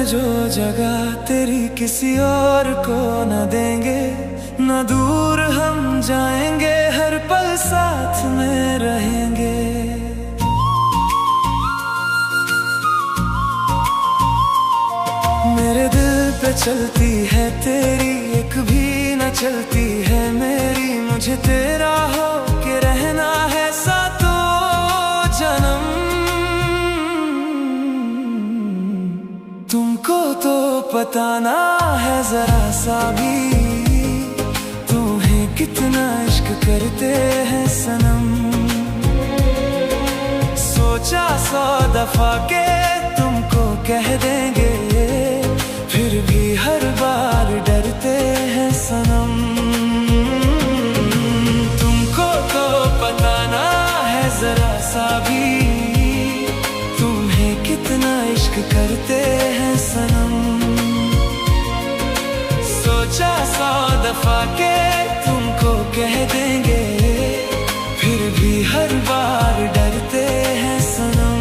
जो जगह तेरी किसी और को न देंगे, न दूर हम जाएंगे, हर पल साथ में रहेंगे। मेरे दिल पे चलती है तेरी, एक भी न चलती है मेरी। मुझे तेरा हो के रहना है सातों जन्म। तुमको तो पता ना है जरा सा भी, तुम्हें कितना इश्क करते हैं सनम। सोचा 100 दफा के तुमको कह देंगे, फिर भी हर बार डरते हैं सनम। तुमको तो पता ना है जरा सा भी, तुम्हें कितना इश्क करते हैं सनम। सोचा 100 दफा के तुमको कह देंगे, फिर भी हर बार डरते हैं सनम।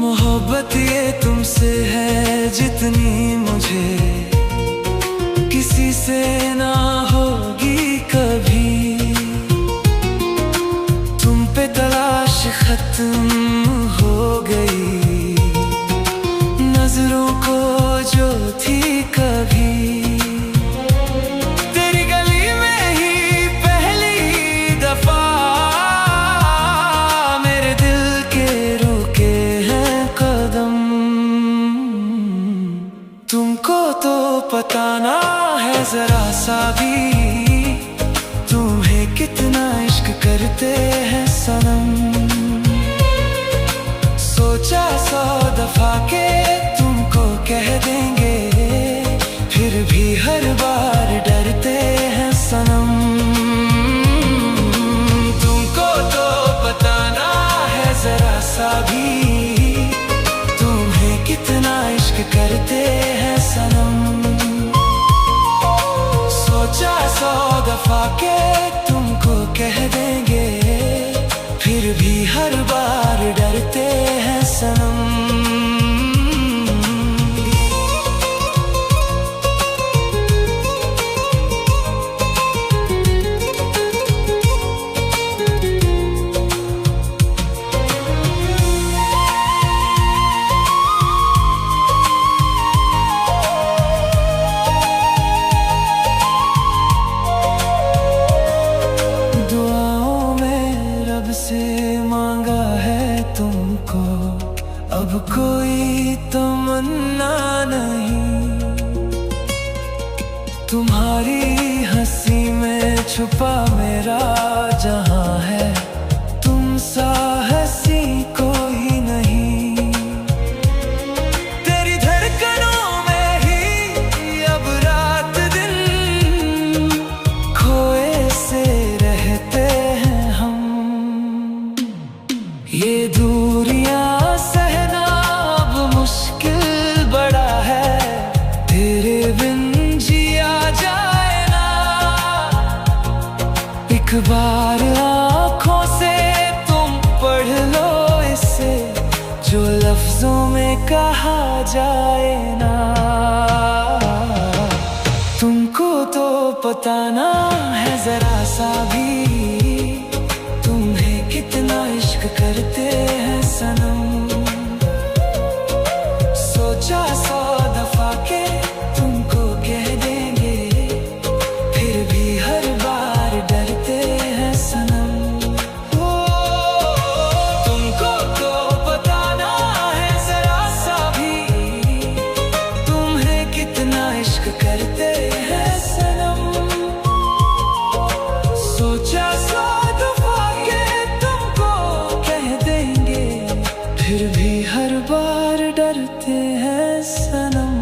मोहब्बत ये तुमसे है जितनी मुझे किसी से ना होगी कभी। तुम पे तलाश खत्म हो गई, नजरों को जो थी कभी। तेरी गली में ही पहली दफा मेरे दिल के रुके हैं कदम। तुमको तो पता ना है जरा सा भी, तुम्हें कितना इश्क करते हैं सनम। सोचा 100 दफा के तुमको कह देंगे, फिर भी हर बार डरते हैं सनम। तुमको तो पता ना है जरा सा भी, तुम्हें कितना इश्क करते हैं सनम। सोचा 100 दफा के तुमको कह देंगे, फिर भी हर बार डरते हैं सनम। से मांगा है तुमको, अब कोई तमन्ना नहीं। तुम्हारी हंसी में छुपा मेरा जहां है, तुम सा हंसी कोई नहीं। तेरी धड़कनों में ही अब रात दिन खोए से रहते हैं हम। ये दूरियां सहना अब मुश्किल बड़ा है, तेरे बिन जिया जाए ना। एक बार आँखों से तुम पढ़ लो इसे, जो लफ्जों में कहा जाए ना। तुमको तो पता ना है जरा सा भी, तुम्हें कितना इश्क करते हैं सनम। सोचा 100 दफा के तुमको कह देंगे, फिर भी हर बार डरते हैं सनम। तुमको तो पता ना है जरा सा भी, तुम्हें कितना इश्क करते हैं सनम। सोचा 100 दफा के तुमको कह देंगे, फिर भी हर बार डरते हैं सनम।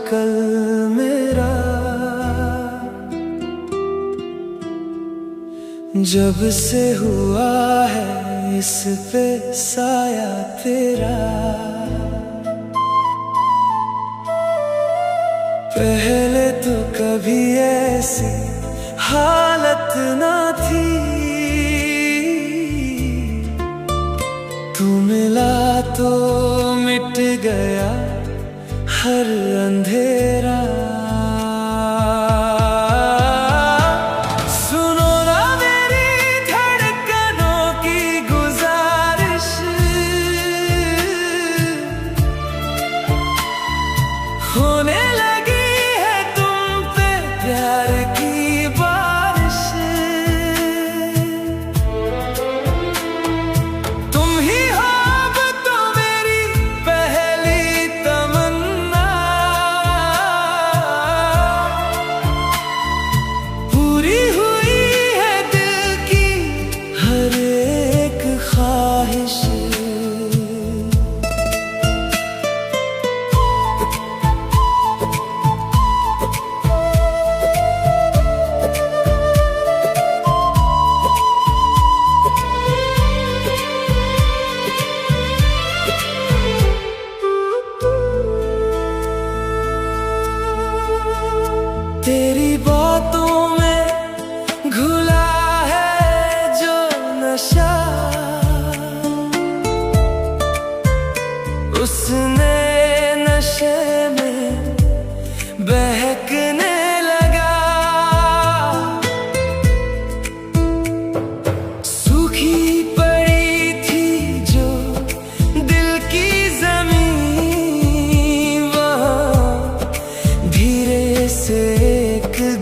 कल मेरा, जब से हुआ है इस पे साया तेरा। पहले तो कभी ऐसी हालत ना थी, तू मिला तो मिट गया हर अंधेरा। सुनो ना मेरी धड़कनों की गुजारिश, होने लगी है तुम पे प्यार की बारिश। तुम ही हो अब तो मेरी पहली तमन्ना, पूरी हुई है दिल की हर एक ख्वाहिश। तेरी बातों में घुला है जो नशा, उसने नशे में बहकने लगा। सूखी पड़ी थी जो दिल की जमीन, वहाँ धीरे से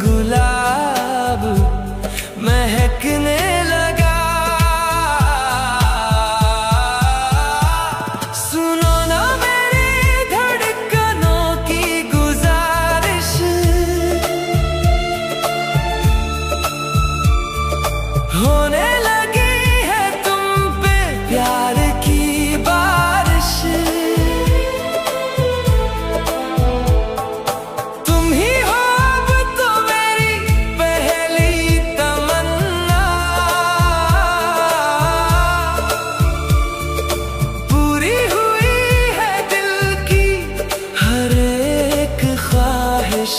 गुलाब महकने लगा। सुनो ना मेरी धड़कनों की गुजारिश, होने लगी है तुम पे प्यार की बारिश। तुम ही हो अब तो मेरी पहली तमन्ना, पूरी हुई है दिल की हर एक ख्वाहिश।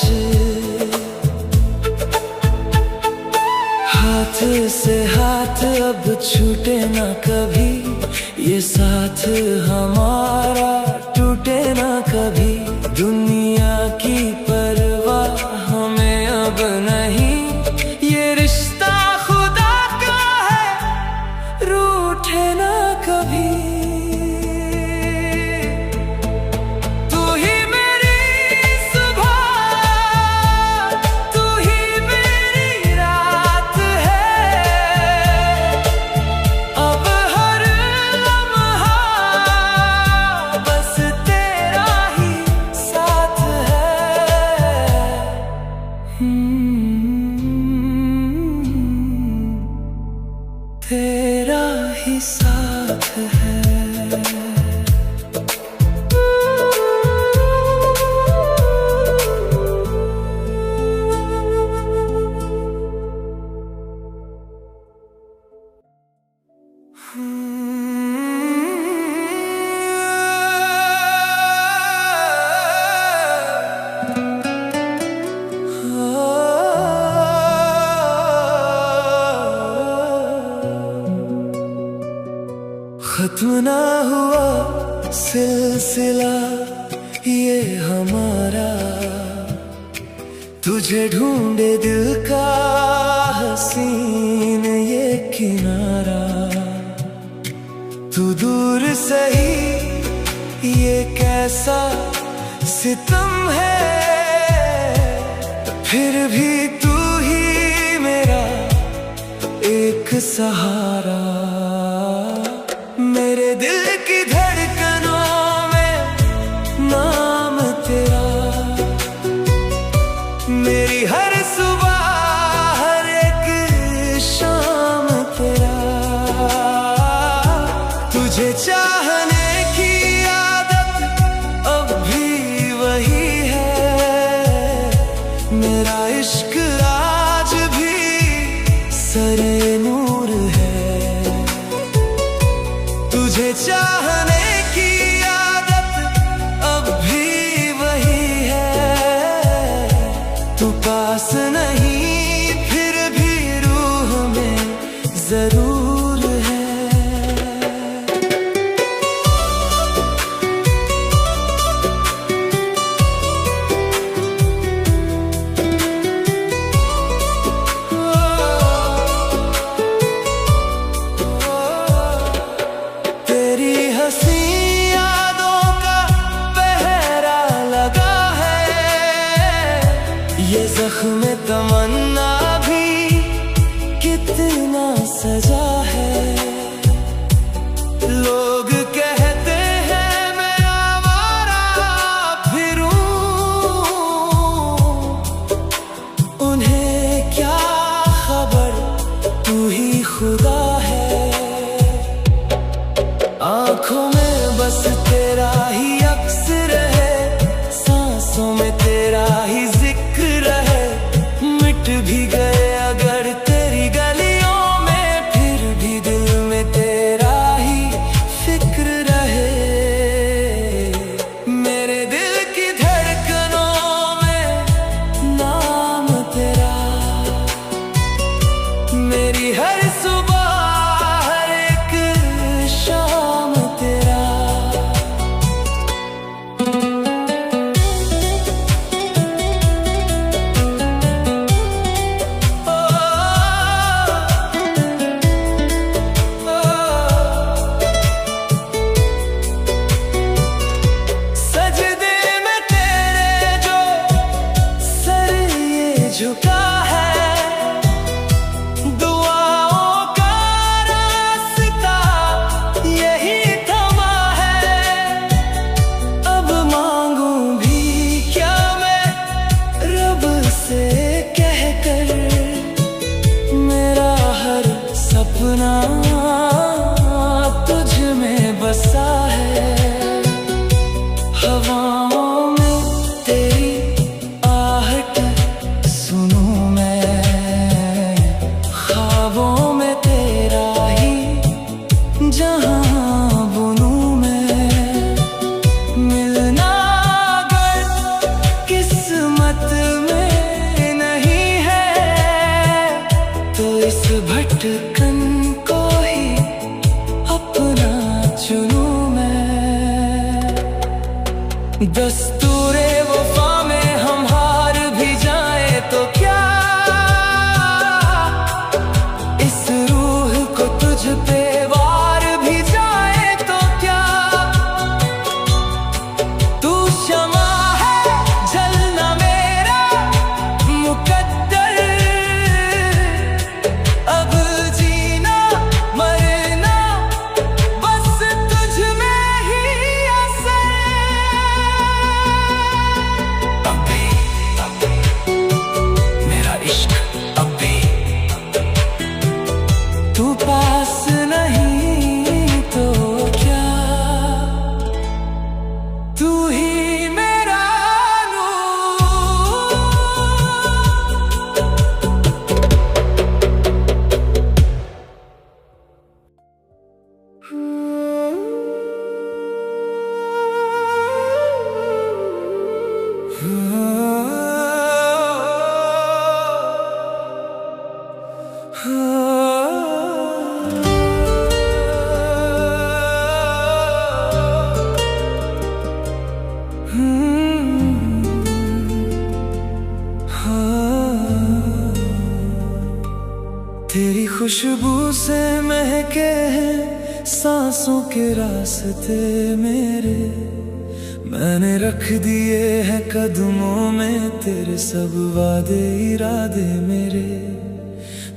हाथ से हाथ अब छूटे ना कभी, ये साथ हमारा टूटे ना कभी। दुनिया की परवाह हमें अब नहीं, ये रिश्ता खुदा का है रूठे ना कभी। तू ही मेरी सुबह, तू ही मेरी रात है, अब हर लम्हा बस तेरा ही साथ है। तेरा ही साथ है। खत्म ना हुआ सिलसिला ये हमारा, तुझे ढूंढे दिल का हसीन ये किनारा। तू दूर सही ये कैसा सितम है, फिर भी तू ही मेरा एक सहारा। मेरे दिल की धड़कनों में नाम तेरा, मेरी हर सुबह हर एक शाम तेरा। तुझे चाहने की आदत अब भी वही है, मेरा इश्क आज भी सरे नूर है। तुझे चाहने की आदत अब भी वही है। तू पास नहीं फिर भी रूह में जरूर है। ये ज़ख्म तमन्ना भी कितना सजा है। लोग कहते हैं मैं आवारा फिरूं, उन्हें क्या खबर तू ही खुदा है। आँखों में बस तेरा ही अक्स रहे, सांसों में तेरा ही भी गए अगर तेरी गलियों में, फिर भी दिल में तेरा ही फिक्र रहे। मेरे दिल की धड़कनों में नाम तेरा, मेरी हर सुबह हर एक शाम तेरा। झुका है दुआओं का रास्ता यही थमा है। अब मांगूं भी क्या मैं रब से कहकर, मेरा हर सपना तुझ में बसा है। हवाओं में तेरी आहट सुनूं मैं, ख्वाबों में तेरा ही जहां बुनूं मैं। मिलना अगर किस्मत में नहीं है, तो इस भटकन को ही अपना चुनूं मैं। दस्तूरे वफा में हम हार भी जाए तो क्या, इस रूह को तुझ पे वार भी जाए तो क्या। तू शमा है जलना मेरा मुकद्दर, अब जीना मरना बस तुझ में ही असर। मेरा इश्क अब भी तू पास नहीं तो क्या, तू ही मेरा तेरी खुशबू से महके हैं सांसों के रास्ते मेरे। मैंने रख दिए हैं कदमों में तेरे सब वादे इरादे मेरे।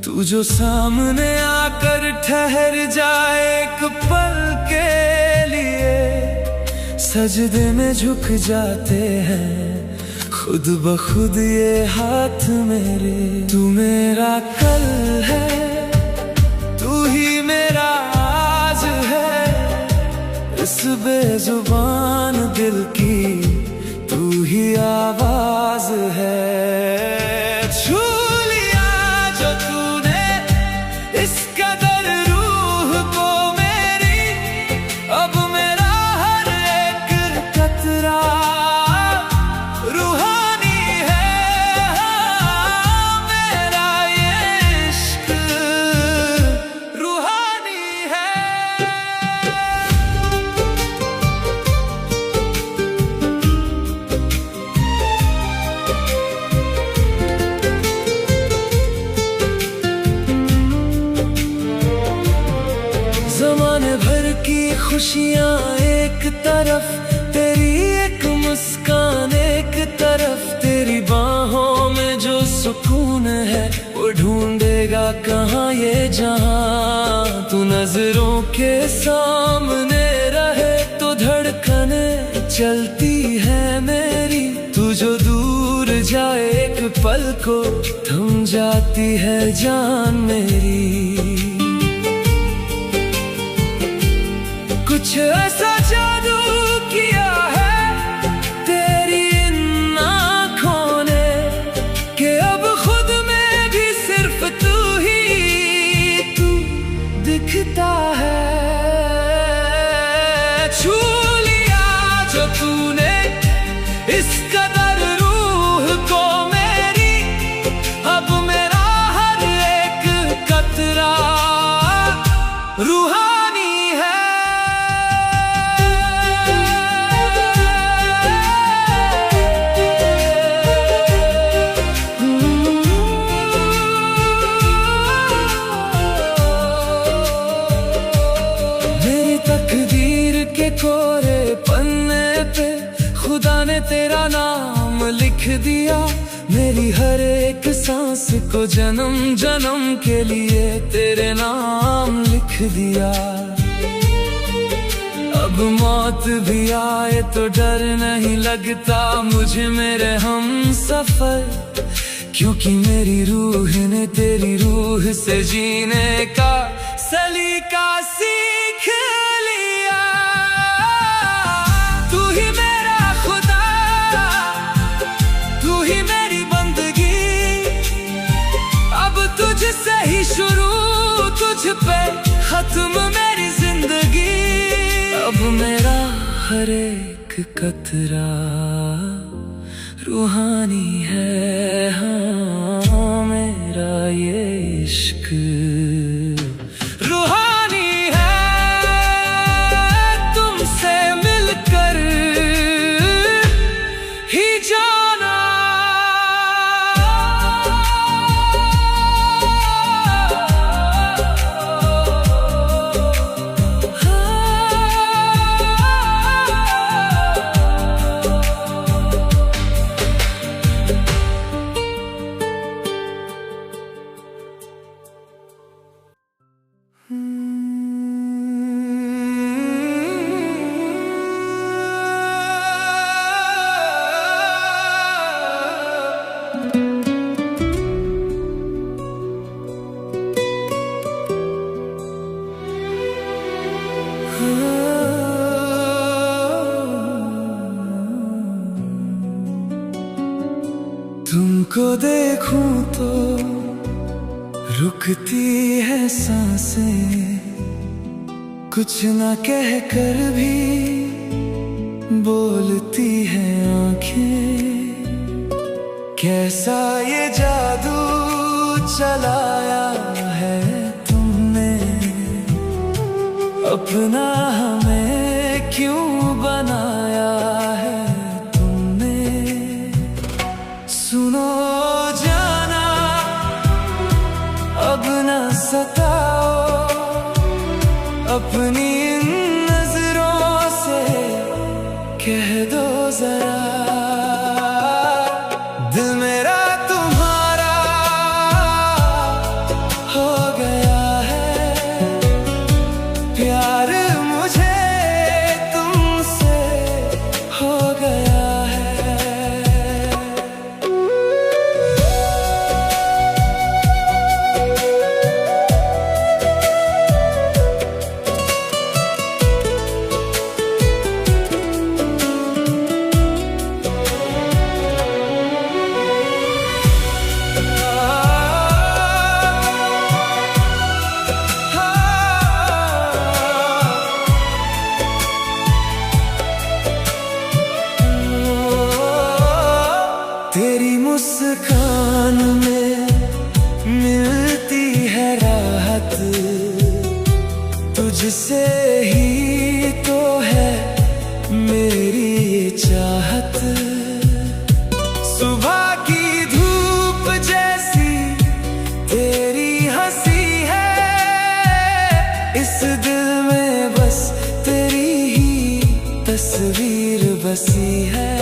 तू जो सामने आकर ठहर जाए एक पल के लिए, सजदे में झुक जाते हैं खुद ब खुद ये हाथ मेरे। तू मेरा कल है, तू ही मेरा आज है, इस बेजुबान दिल की तू ही आवाज है। खुशियाँ एक तरफ, तेरी एक मुस्कान एक तरफ, तेरी बाहों में जो सुकून है वो ढूंढेगा कहाँ ये जहां। तू नजरों के सामने रहे तो धड़कने चलती है मेरी, तू जो दूर जाए एक पल को थम जाती है जान मेरी। कुछ ऐसा जादू किया है तेरी इन आँखों ने कि अब खुद में भी सिर्फ तू दिखता है। छू लिया जो तूने इस कदर रूह को मेरी, अब मेरा हर एक कतरा रूहानी है। तकदीर के कोरे पन्ने पे खुदा ने तेरा नाम लिख दिया, मेरी हर एक सांस को जन्म जन्म के लिए तेरे नाम लिख दिया। अब मौत भी आए तो डर नहीं लगता मुझे मेरे हम सफर, क्योंकि मेरी रूह ने तेरी रूह से जीने का सलीका सीख लिया। तू ही मेरा खुदा, तू ही मेरी बंदगी, अब तुझसे ही शुरू, तुझ पे खत्म मेरी जिंदगी। अब मेरा हर एक कतरा रूहानी है, हाँ मेरा ये इश्क रूहानी है। तुमसे मिलकर ही जाना। तुमको देखूं तो रुकती है सांसें, कुछ ना कह कर भी बोलती है आंखें। कैसा ये जादू चलाया है तुमने, अपना हमें क्यों बनाया है तुमने। सुनो जाना अब न सताओ, अपनी नजरों से कह दो जरा, दिल मेरा तुम्हारा हो गया है। प्यार मुझे तुमसे हो गया है। तेरी मुस्कान में मिलती है राहत, तुझसे ही तो है मेरी ये चाहत। सुबह की धूप जैसी तेरी हंसी है, इस दिल में बस तेरी बसी है।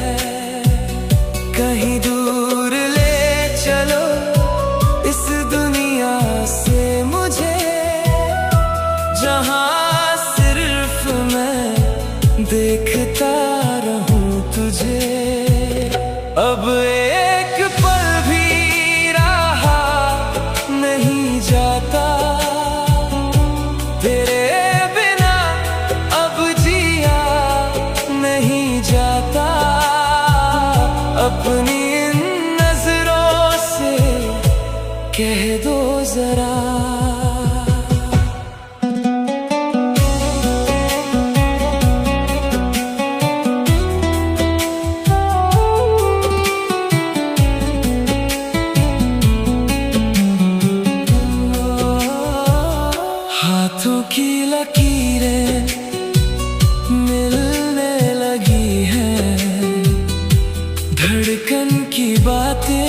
कहीं दूर ले चलो इस दुनिया से मुझे, जहां सिर्फ मैं देखता रहूं तुझे। अब एक पल भी रहा नहीं जाता तेरे बिना, अब जिया नहीं जाता। अपनी इन नजरों से कह दो जरा, हाथों की लकीरें मिलने लगी हैं, धड़कन की बातें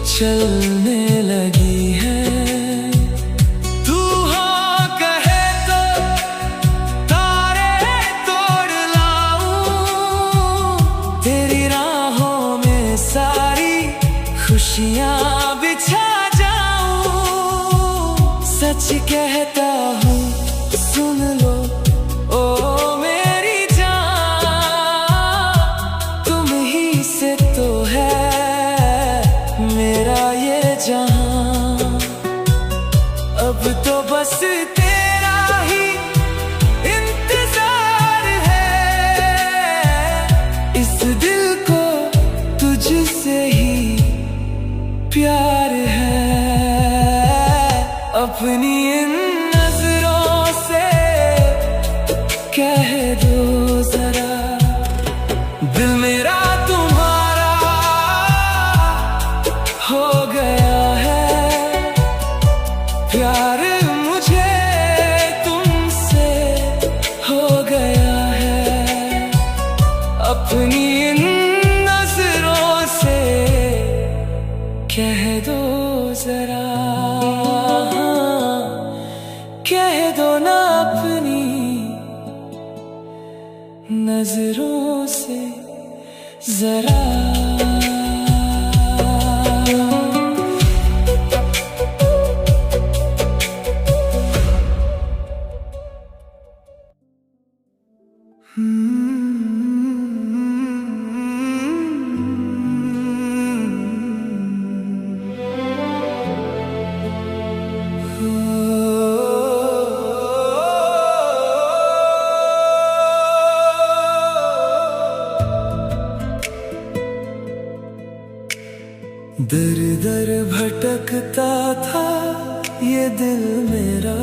चलने लगी हैं। तू हो कहे तो तारे तोड़ लाऊं, तेरी राहों में सारी खुशियां बिछा सच कहता हूँ सुन लो ओ मेरी जान, तुम ही से तो है मेरा ये जहां। अब तो बस तेरा ही इंतजार है, इस दिल को तुझसे ही प्यार है। अपनी इन नजरों से कह दो जरा, दिल मेरा तुम्हारा हो गया है। प्यार मुझे तुमसे हो गया है। अपनी इन नजरों से कह दो जरा, कह दो ना अपनी नजरों से जरा। दर दर भटकता था ये दिल मेरा,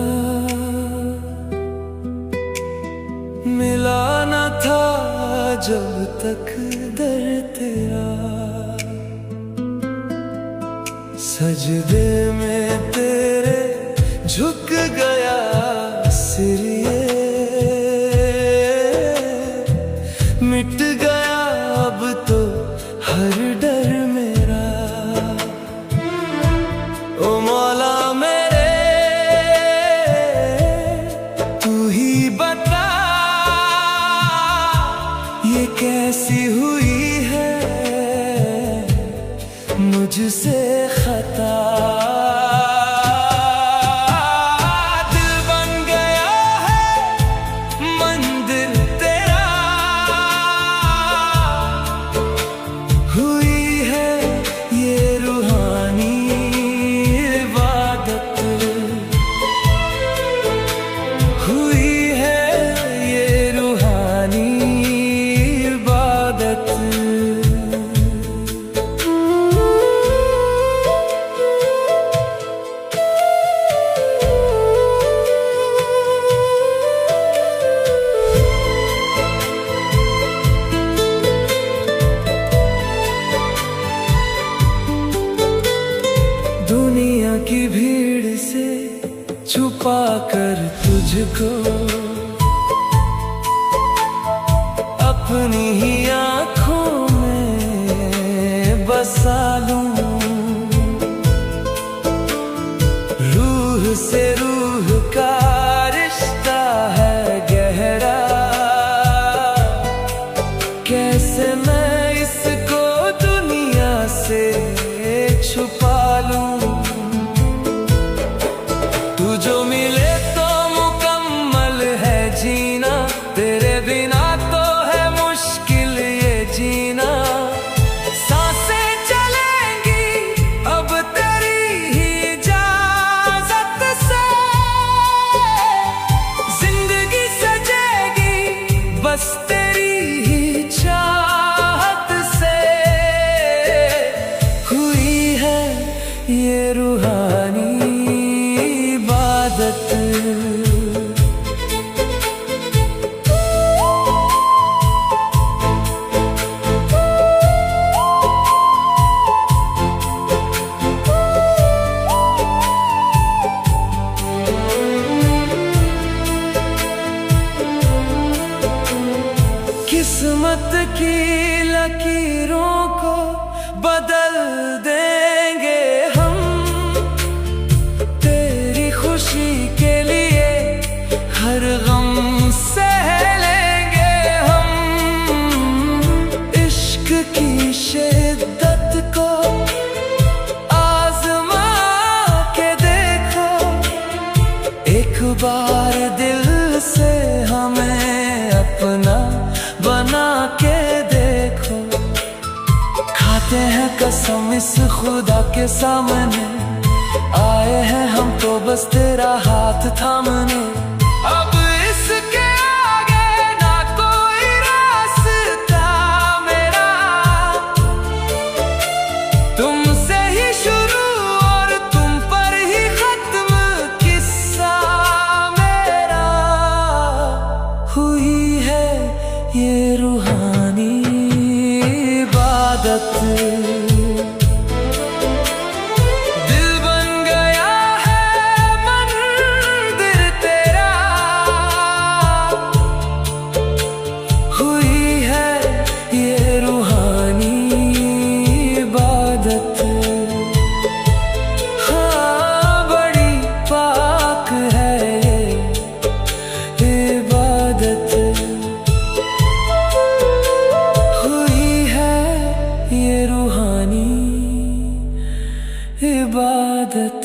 मिला न था जब तक दर तेरा। सजदे में तेरे झुक गया सिर ये, मिट गया अब तो हर डर मेरा। ओ मौला मेरे तू ही बता, ये कैसी हुई है मुझसे खता। दिल बन गया है मंदिर तेरा, हुई है ये रूहानी इबादत, हुई है ये रूहानी इबादत। दुनिया की भीड़ से छुपा कर तुझको अपनी ही आँखों में बसा लूं। रूह से रूह का रिश्ता है गहरा, रूहानी इबादत। किस्मत की लकीरों को बदल देंगे हम, तेरी खुशी के लिए हर गम सह लेंगे हम। इश्क की शिद्दत को आजमा के देखो, एक बार दिल से हमें अपना बना के देखो। खाते हैं कसम इस खुदा के सामने, आए हैं हम तो बस तेरा हाथ थामने। अब इसके आगे ना कोई रास्ता मेरा, तुमसे ही शुरू और तुम पर ही खत्म किस्सा मेरा। हुई है ये रूहानी इबादत, दिल बन गया है मंदिर तेरा। हुई है ये रूहानी इबादत। हाँ, बड़ी पाक है ये इबादत। ये रूहानी इबादत।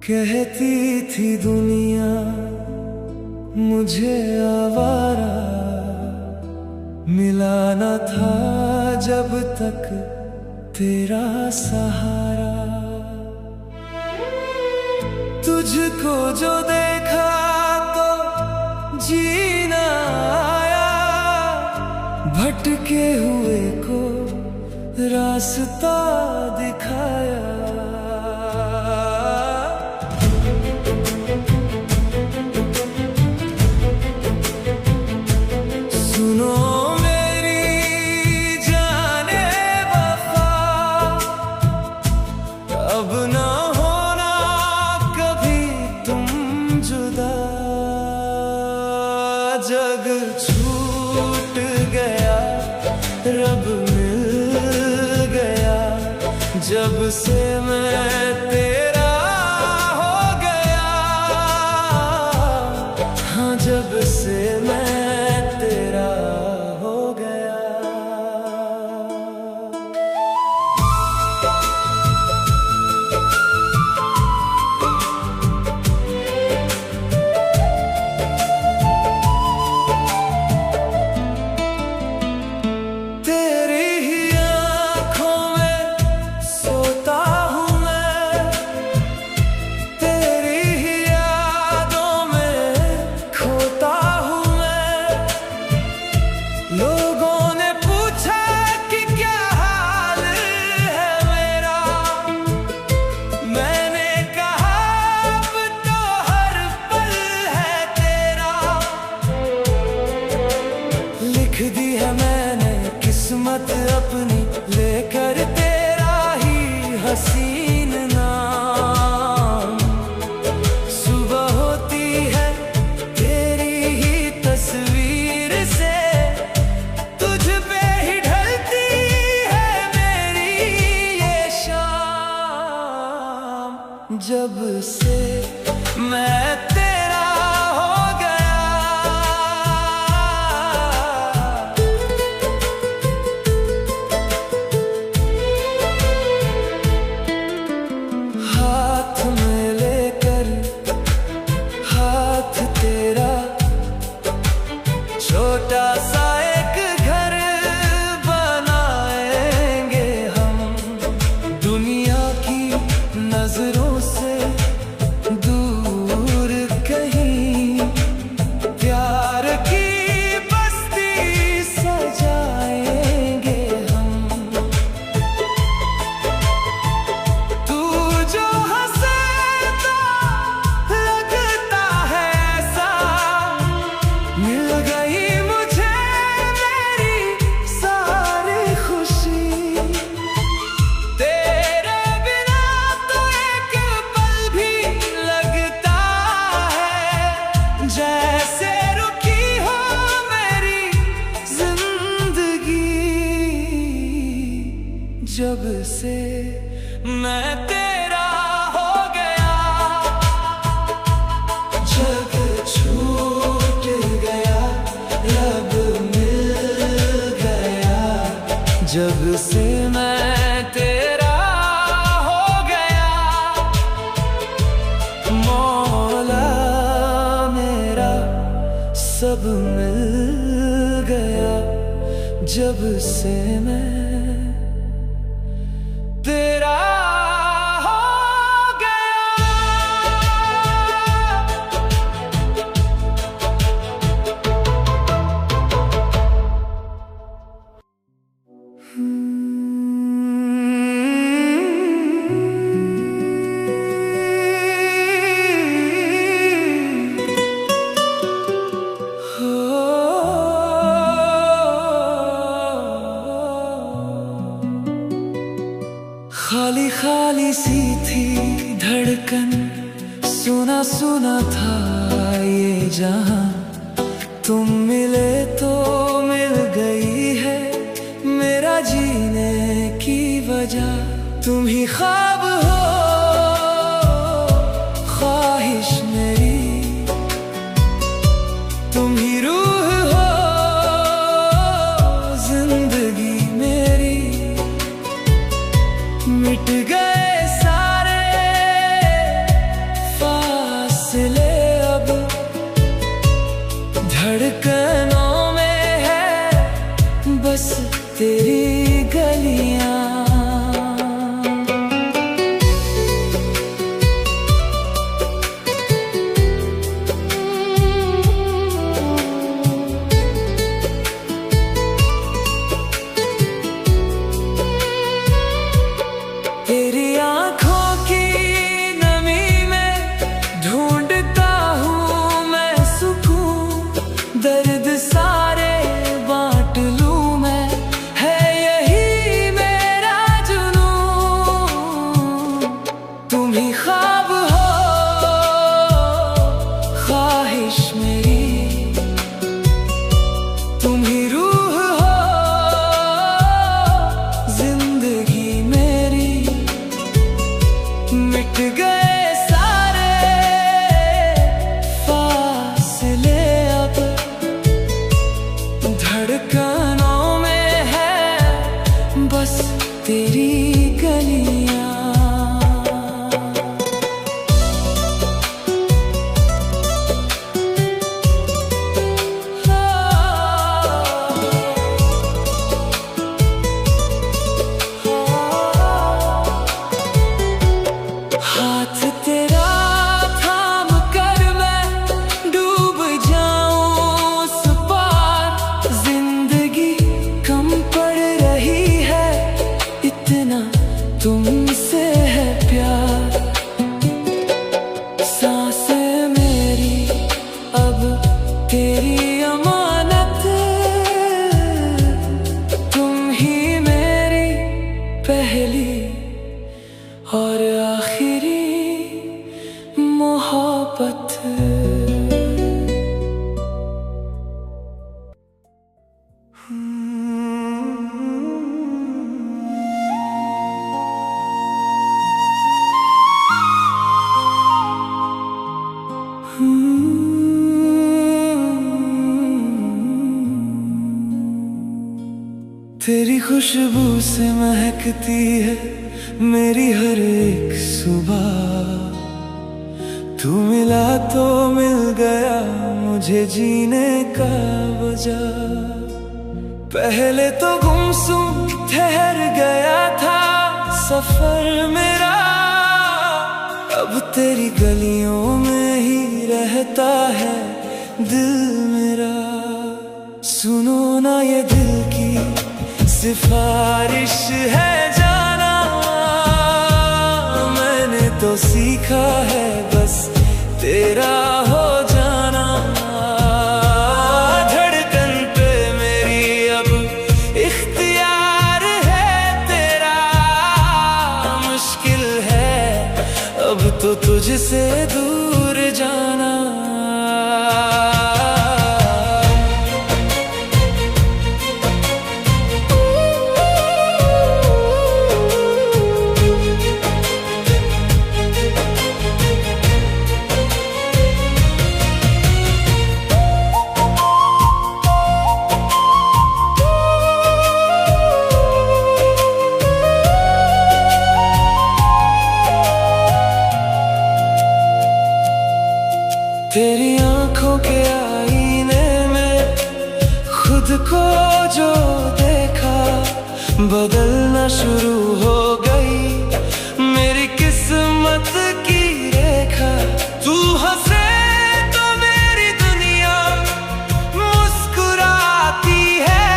कहती थी दुनिया मुझे आवारा, मिला न था जब तक तेरा सहारा। तुझको जो देखा तो जीना आया, भटके हुए को रास्ता दिखाया। सुनो मेरी जाने वफा, अब ना होना कभी तुम जुदा। जग छूट गया, रब मिल गया, जब से मैं तेरा हो गया। हाँ, जब से मैं तेरा हो गया। तेरी ही आँखों में सोता हूँ मैं, तेरी ही यादों में खोता हूँ सब मिल गया जब से मैं तेरा खाली खाली सी थी धड़कन, सुना सुना था ये जहां, तुम मिले तो मिल गई है मेरा जीने की वजह। तुम ही ख्वाब हो ख्वाहिश मेरी, तुम ही रूह हो जिंदगी मेरी। मिट गए सारे फासले अब, धड़कनों में है बस तेरी गलियां। तेरी आँखों की नमी में ढूंढता हूँ मैं सुकून, दर्द सारे बांट लूँ मैं, है यही मेरा जुनून। तुम ही ख्वाब हो ख्वाहिश मेरी, तुम ही रूह हो जिंदगी मेरी। मिट गए सारे फासले अब, धड़कनों में है बस तेरी गलियां। हाथ तेरा थाम कर मैं डूब जाऊं उस पार, जिंदगी कम पड़ रही है इतना तुमसे है प्यार। सांसें मेरी अब तेरी अमानत, तुम ही मेरी पहली और आखिरी मोहब्बत। तेरी खुशबू से महकती है मेरी हर एक सुबह, तू मिला तो मिल गया मुझे जीने का वजह। पहले तो गुमसुम ठहर गया था सफर मेरा, अब तेरी गलियों में ही रहता है दिल मेरा। सुनो ना ये दिल की सिफारिश है जाना, मैंने तो सीखा है बस तेरा हो जाना। धड़कन पे मेरी अब इख्तियार है तेरा, मुश्किल है अब तो तुझसे दूर जाना। तेरी आंखों के आईने में खुद को जो देखा बदलना शुरू हो गई मेरी किस्मत की रेखा। तू हंसे तो मेरी दुनिया मुस्कुराती है,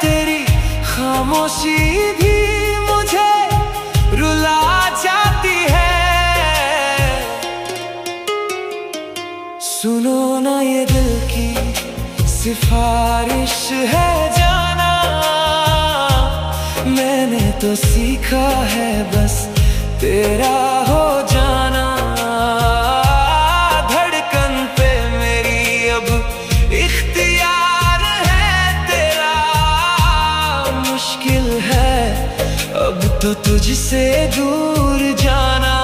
तेरी खामोशी भी मुझे रुला जाती है। सुनो ना ये दिल की सिफारिश है जाना, मैंने तो सीखा है बस तेरा हो जाना। धड़कन पे मेरी अब इख्तियार है तेरा, मुश्किल है अब तो तुझसे दूर जाना।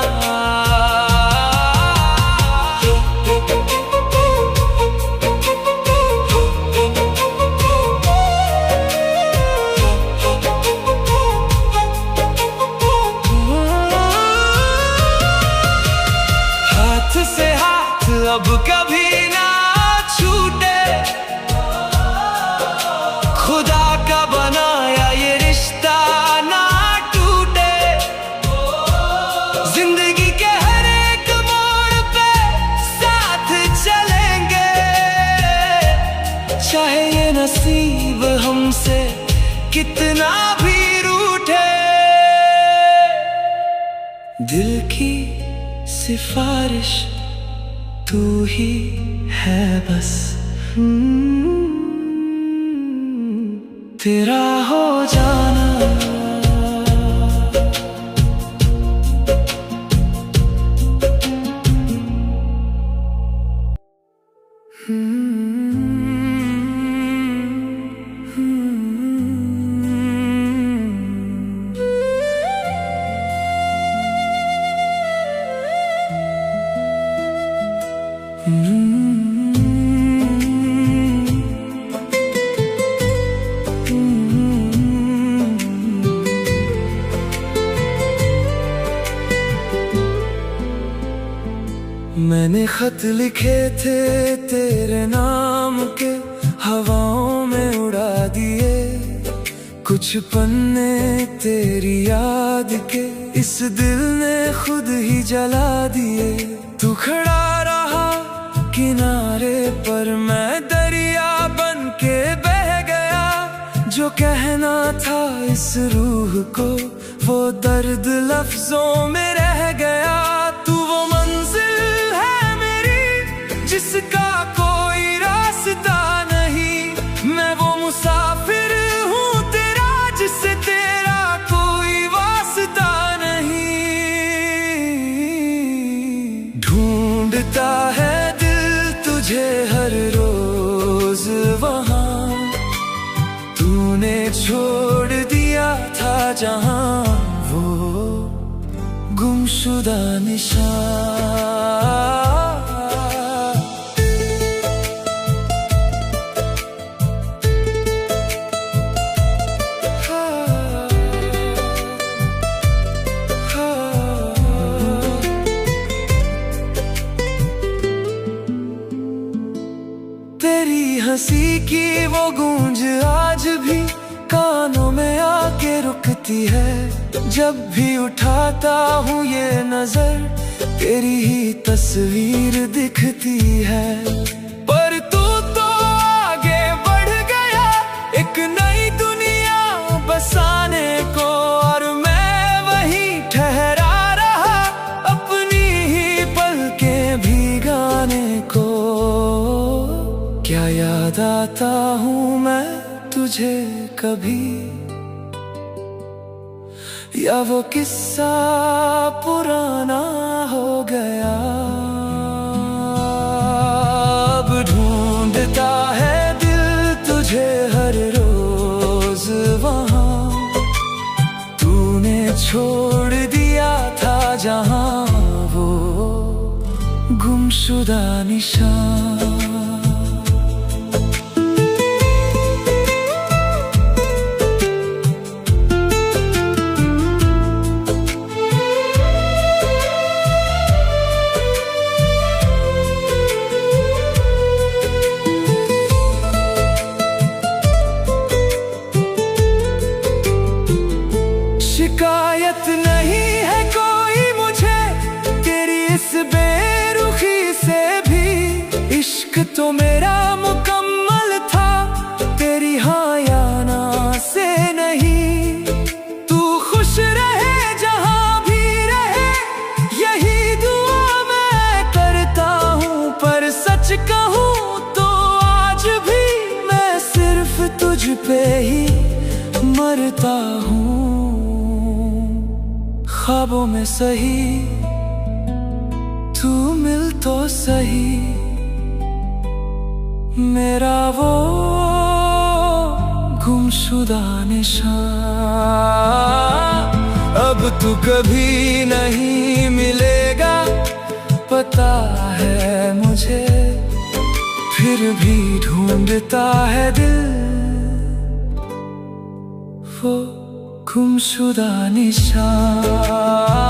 अब कभी ना छूटे, खुदा का बनाया ये रिश्ता ना टूटे। जिंदगी के हर एक मोड़ पे साथ चलेंगे, चाहे ये नसीब हमसे कितना भी रूठे। दिल की सिफारिश तू ही है बस, तेरा हो जाना। मैंने खत लिखे थे तेरे नाम के, हवाओं में उड़ा दिए। कुछ पन्ने तेरी याद के इस दिल ने खुद ही जला दिए। तू खड़ा रहा किनारे पर, मैं दरिया बन के बह गया। जो कहना था इस रूह को वो दर्द लफ्जों में रह गया। तू वो मंजिल है मेरी जिसका कोई रास्ता नहीं, मैं वो मुसाफिर हूँ तेरा जिससे तेरा कोई वास्ता नहीं। ढूंढता है दिल तुझे हर रोज वहाँ, तूने छोड़ दिया था जहाँ वो गुमशुदा निशान। तेरी हंसी की वो गूंज आज भी कानों में आके रुकती है। जब भी उठाता हूँ ये नजर तेरी ही तस्वीर दिखती है। पर तू तो आगे बढ़ गया एक नई दुनिया बसाने को, और मैं वहीं ठहरा रहा अपनी ही पलकें भीगाने को। क्या याद आता हूँ मैं तुझे कभी, या वो किस्सा पुराना हो गया। अब ढूंढता है दिल तुझे हर रोज वहाँ, तूने छोड़ दिया था जहाँ वो गुमशुदा निशान। इश्क तो मेरा मुकम्मल था, तेरी हाँ या ना से नहीं। तू खुश रहे जहाँ भी रहे, यही दुआ मैं करता हूँ। पर सच कहूँ तो आज भी मैं सिर्फ तुझ पे ही मरता हूँ। ख्वाबों में सही तू मिल तो सही, मेरा वो गुमशुदा निशान। अब तू कभी नहीं मिलेगा पता है मुझे, फिर भी ढूंढता है दिल वो गुमशुदा निशान।